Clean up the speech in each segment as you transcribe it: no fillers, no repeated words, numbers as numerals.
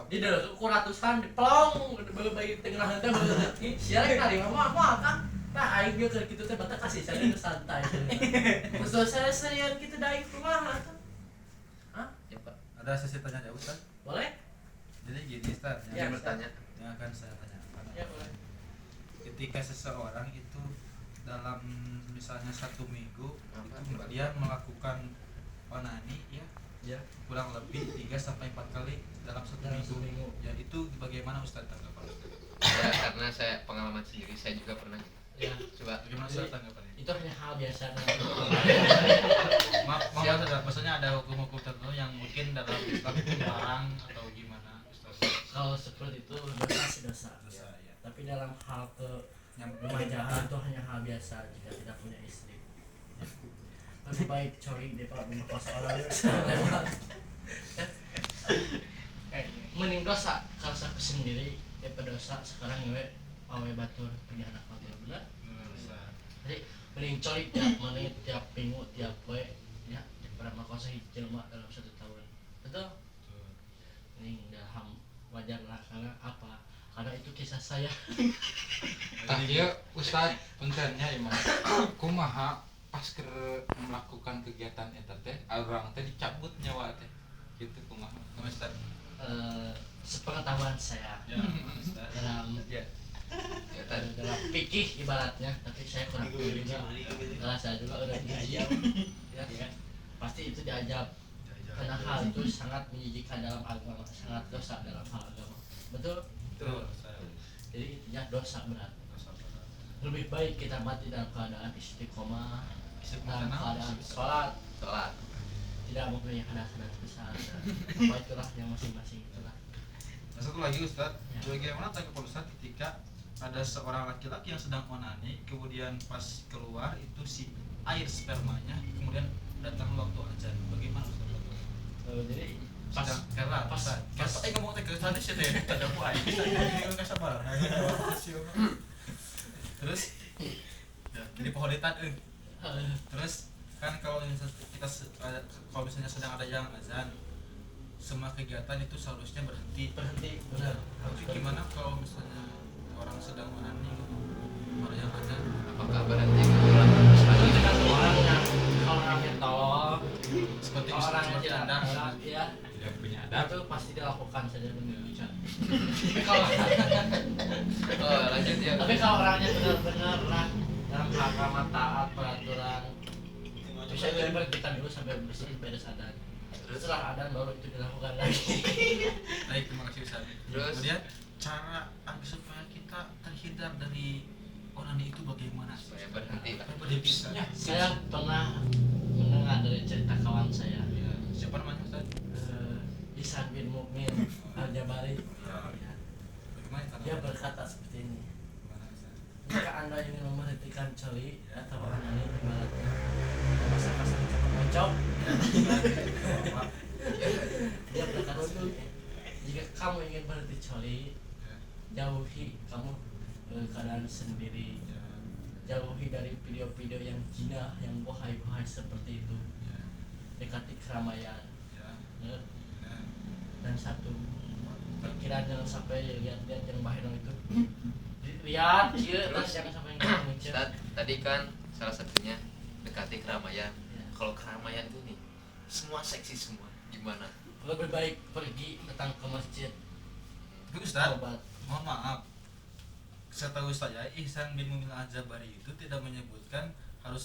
Di dalam ukur ratusan diplong bayi tengah nanti bayi siaran kali mama kan nah aing dia kayak gitu teh bata kasih saya santai terus saya gitu daik kumaha tuh hah Ya Pak. Ada sesi tanya jawab Ustaz. boleh Jadi gini Ustaz, Ya, yang bertanya. akan saya tanyakan. ya boleh Ketika seseorang itu dalam misalnya 1 minggu Apa? itu dia melakukan onani ya ya kurang lebih 3 sampai 4 kali dalam 1 Dalam minggu. 1 minggu. Ya itu bagaimana Ustaz tanggapan Ustaz? Ya karena saya pengalaman sendiri, saya juga pernah. ya Coba. Bagaimana Ustaz tanggapannya? itu hanya hal biasa Maaf Ustaz, maksudnya ada hukum-hukum tertentu yang mungkin dalam Islam itu dilarang atau gimana Ustaz? kalau seperti itu dosa sih dosa Dosa, ya. tapi dalam hal ke Yang remaja itu hanya hal biasa jika tidak punya istri lebih baik coli daripada memperkosa orang mending dosa kalau saya sendiri daripada dosa sekarang gue awe batur punya anak batur benar jadi mending coli tiap menit tiap minggu tiap poe ya daripada memperkosa jelema dalam 1 tahun betul mending dah wajar lah karena apa karena itu kisah saya Tah ieu Ustad puntennya imam. Kumaha pas keur melakukan kegiatan eta teh urang teh dicabut nyawa teh. Gitu kumaha. Ustaz. sepengetahuan saya Ya, Ustaz. dalam Ya. Ya tadi. dalam fikih ibaratnya tapi saya kurang tahu juga karena saya juga udah diajab ya pasti itu diajab karena hal itu sangat menjijikan dalam agama sangat dosa dalam hal agama betul Betul, Ustaz. jadi intinya dosa berat Dosa berat. lebih baik kita mati dalam keadaan istiqomah dalam keadaan sholat Sholat. tidak mempunyai hadas-hadas besar apa itulah yang masing-masing itulah Nah, satu lagi Ustaz, Ya. bagaimana tanggapan Ustaz ketika ada seorang laki-laki yang sedang onani, kemudian pas keluar itu si air spermanya, kemudian datang waktu azan. Bagaimana Ustaz? jadi pas Sedang kelar, pas Ustaz. pas Pas ngomong teh ke tadi sih teh, ada buah. Ini kan sabar. Terus ya, jadi pohonitan terus kan kalau kita kalau misalnya sedang ada yang azan, semua kegiatan itu seharusnya berhenti. berhenti benar Tapi gimana kalau misalnya orang sedang onani gitu, orang yang azan? Apakah berhenti? itu dengan orangnya kalau orangnya tolong Seperti kalau orangnya seperti tidak Anda. tolong ya Tidak punya adab. itu pasti dilakukan saja dengan bijak tapi kalau Oh, lanjut ya. tapi kalau orangnya benar-benar lah dalam agama taat peraturan bisa diberhentikan dulu sampai bersih beres adan setelah adan baru itu dilakukan lagi Baik, terima kasih Ustaz. Terus? Kemudian cara supaya kita terhindar dari onani itu bagaimana? Supaya berhenti lah. Supaya berhenti Ustaz. ya, saya pernah mendengar dari cerita kawan saya Ya, siapa namanya Ustaz? Ihsan bin Mukmin Al-Jabari Ya. Bagaimana cara? dia berkata seperti ini Gimana, Ustaz? jika anda ingin memberhentikan coli atau orang ini ibaratnya masak-masak kocok dia berkata seperti ini jika kamu ingin berhenti coli Ya. jauhi kamu keadaan sendiri Ya. jauhi dari video-video yang zina yang bohai-bohai seperti itu Ya. dekati keramaian Ya. ya. Ya. Dan satu pikiran jangan sampai lihat-lihat yang bahaya itu lihat kia Terus? jangan sampai yang Ustaz, tadi kan salah satunya dekati keramaian. Ya. Kalau keramaian itu nih, semua seksi semua. Gimana? lebih baik pergi datang ke masjid Tapi Ustaz, obat mohon maaf. Setahu saya Ihsan bin Mumil Al-Jabari itu tidak menyebutkan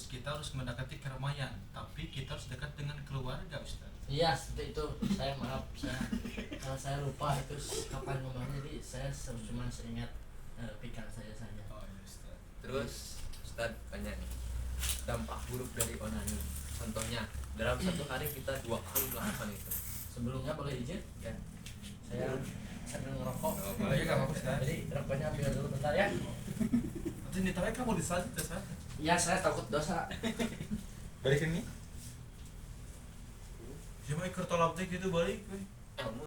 kita harus mendekati keramaian, tapi kita harus dekat dengan keluarga Ustaz. iya seperti itu saya maaf saya kalau saya lupa itu kapan ngomongnya jadi saya cuma seingat pikiran saya saja Oh iya Ustaz. Terus Ustaz tanya nih, dampak buruk dari onani. Contohnya, dalam satu hari kita 2 kali melakukan itu. sebelumnya boleh izin Ya. saya sambil ngerokok Oh, boleh nggak apa-apa Ustaz. jadi rokoknya ambil dulu bentar ya Nanti ditanya kamu disajid Ustaz. ya saya takut dosa Balik ini. Ya mah ikut tolak teh gitu balik. Kamu